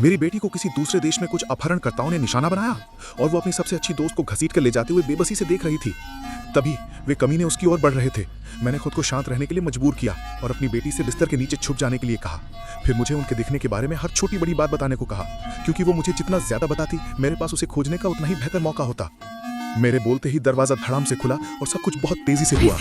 मेरी बेटी को किसी दूसरे देश में कुछ अपहरणकर्ताओं ने निशाना बनाया और वो अपनी सबसे अच्छी दोस्त को घसीट कर ले जाते हुए बेबसी से देख रही थी। तभी वे कमीने उसकी ओर बढ़ रहे थे। मैंने खुद को शांत रहने के लिए मजबूर किया और अपनी बेटी से बिस्तर के नीचे छुप जाने के लिए कहा। फिर मुझे उनके दिखने के बारे में हर छोटी बड़ी बात बताने को कहा, क्योंकि वो मुझे जितना ज्यादा बताती मेरे पास उसे खोजने का उतना ही बेहतर मौका होता। मेरे बोलते ही दरवाजा धड़ाम से खुला और सब कुछ बहुत तेजी से हुआ।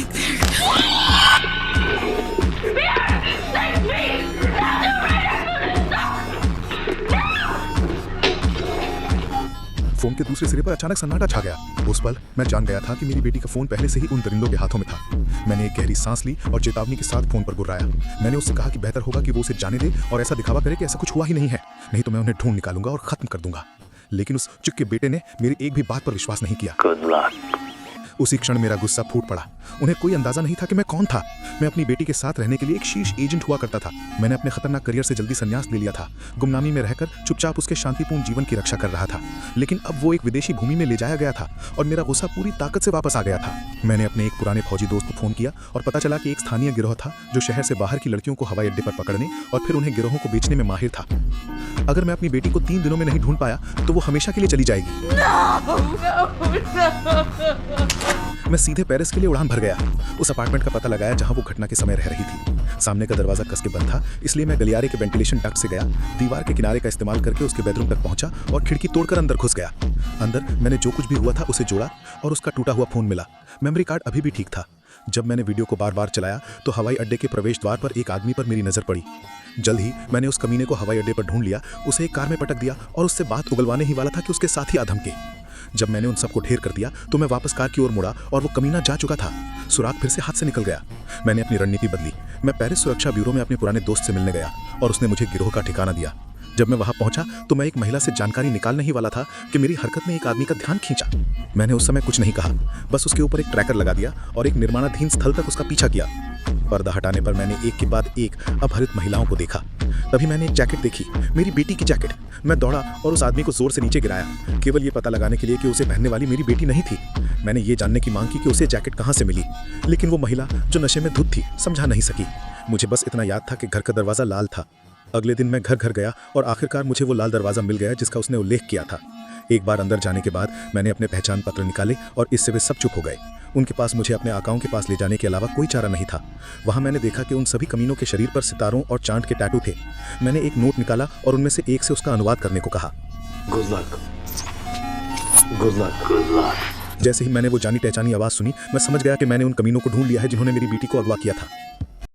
फोन के दूसरे सिरे पर अचानक सन्नाटा छा गया। उस पल मैं जान गया था कि मेरी बेटी का फोन पहले से ही उन दरिंदों के हाथों में था। मैंने एक गहरी सांस ली और चेतावनी के साथ फोन पर गुर्राया। मैंने उससे कहा कि बेहतर होगा कि वो उसे जाने दे और ऐसा दिखावा करे कि ऐसा कुछ हुआ ही नहीं है, नहीं तो मैं उन्हें ढूंढ निकालूंगा और खत्म कर दूंगा। लेकिन उस चुप के बेटे ने मेरी एक भी बात पर विश्वास नहीं किया। उसी क्षण मेरा गुस्सा फूट पड़ा। उन्हें कोई अंदाजा नहीं था कि मैं कौन था। मैं अपनी बेटी के साथ रहने के लिए एक शीर्ष एजेंट हुआ करता था। मैंने अपने खतरनाक करियर से जल्दी संन्यास ले लिया था। गुमनामी में रहकर चुपचाप उसके शांतिपूर्ण जीवन की रक्षा कर रहा था। लेकिन अब वो एक विदेशी भूमि में ले जाया गया था और मेरा गुस्सा पूरी ताकत से वापस आ गया था। मैंने अपने एक पुराने फौजी दोस्त को फोन किया और पता चला कि एक स्थानीय गिरोह था जो शहर से बाहर की लड़कियों को हवाई अड्डे पर पकड़ने और फिर उन्हें गिरोहों को बेचने में माहिर था। अगर मैं अपनी बेटी को 3 दिनों में नहीं ढूंढ पाया तो वो हमेशा के लिए चली जाएगी। मैं सीधे पेरिस के लिए उड़ान भर गया। उस अपार्टमेंट का पता लगाया जहां वो घटना के समय रह रही थी। सामने का दरवाजा कस के बंद था, इसलिए मैं गलियारे के वेंटिलेशन डक्ट से गया, दीवार के किनारे का इस्तेमाल करके उसके बेडरूम तक पहुंचा और खिड़की तोड़कर अंदर घुस गया। अंदर मैंने जो कुछ भी हुआ था उसे जोड़ा और उसका टूटा हुआ फोन मिला। मेमोरी कार्ड अभी भी ठीक था। जब मैंने वीडियो को बार बार चलाया तो हवाई अड्डे के प्रवेश द्वार पर एक आदमी पर मेरी नजर पड़ी। जल्द ही मैंने उस कमीने को हवाई अड्डे पर ढूंढ लिया, उसे एक कार में पटक दिया और उससे बात उगलवाने ही वाला था कि उसके साथी आ धमके। जब मैंने उन सबको ढेर कर दिया तो मैं वापस कार की ओर मुड़ा और वो कमीना जा चुका था। सुराग फिर से हाथ से निकल गया। मैंने अपनी रणनीति बदली। मैं पेरिस सुरक्षा ब्यूरो में अपने पुराने दोस्त से मिलने गया और उसने मुझे गिरोह का ठिकाना दिया। जब मैं वहां पहुंचा तो मैं एक महिला से जानकारी निकालने ही वाला था कि मेरी हरकत ने एक आदमी का ध्यान खींचा। मैंने उस समय कुछ नहीं कहा, बस उसके ऊपर एक ट्रैकर लगा दिया और एक निर्माणाधीन स्थल तक उसका पीछा किया। पर्दा हटाने पर मैंने एक के बाद एक अपहरित महिलाओं को देखा। तभी मैंने एक जैकेट देखी, मेरी बेटी की जैकेट। मैं दौड़ा और उस आदमी को जोर से नीचे गिराया, केवल ये पता लगाने के लिए कि उसे पहनने वाली मेरी बेटी नहीं थी। मैंने ये जानने की मांग की कि उसे जैकेट कहाँ से मिली, लेकिन वो महिला जो नशे में धुत थी समझा नहीं सकी। मुझे बस इतना याद था कि घर का दरवाजा लाल था। अगले दिन मैं घर घर गया और आखिरकार मुझे वो लाल दरवाजा मिल गया जिसका उसने उल्लेख किया था। एक बार अंदर जाने के बाद मैंने अपने पहचान पत्र निकाले और इससे वे सब चुप हो गए। उनके पास मुझे अपने आकाओं के पास ले जाने के अलावा कोई चारा नहीं था। वहां मैंने देखा कि उन सभी कमीनों के शरीर पर सितारों और चांद के टैटू थे। मैंने एक नोट निकाला और उनमें से एक से उसका अनुवाद करने को कहा। Good luck, good luck, good luck. जैसे ही मैंने वो जानी पहचानी आवाज सुनी, मैं समझ गया कि मैंने उन कमीनों को ढूंढ लिया है जिन्होंने मेरी बेटी को अगवा किया था।